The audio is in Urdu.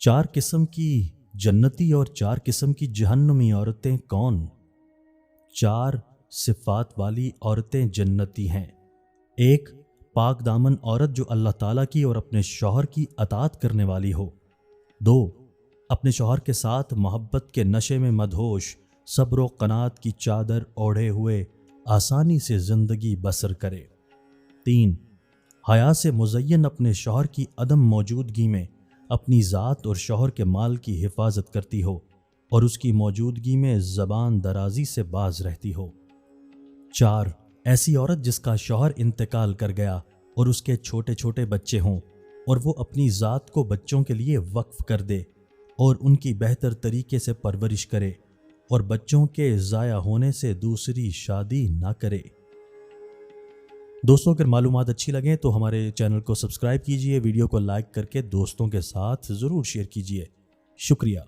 4 قسم کی جنتی اور 4 قسم کی جہنمی عورتیں کون؟ 4 صفات والی عورتیں جنتی ہیں۔ 1 پاک دامن عورت جو اللہ تعالیٰ کی اور اپنے شوہر کی اطاعت کرنے والی ہو۔ 2 اپنے شوہر کے ساتھ محبت کے نشے میں مدہوش، صبر و قناعت کی چادر اوڑھے ہوئے آسانی سے زندگی بسر کرے۔ 3 حیا سے مزین اپنے شوہر کی عدم موجودگی میں اپنی ذات اور شوہر کے مال کی حفاظت کرتی ہو اور اس کی موجودگی میں زبان درازی سے باز رہتی ہو۔ 4 ایسی عورت جس کا شوہر انتقال کر گیا اور اس کے چھوٹے چھوٹے بچے ہوں اور وہ اپنی ذات کو بچوں کے لیے وقف کر دے اور ان کی بہتر طریقے سے پرورش کرے اور بچوں کے ضائع ہونے سے دوسری شادی نہ کرے۔ دوستوں اگر معلومات اچھی لگیں تو ہمارے چینل کو سبسکرائب کیجئے، ویڈیو کو لائک کر کے دوستوں کے ساتھ ضرور شیئر کیجئے۔ شکریہ۔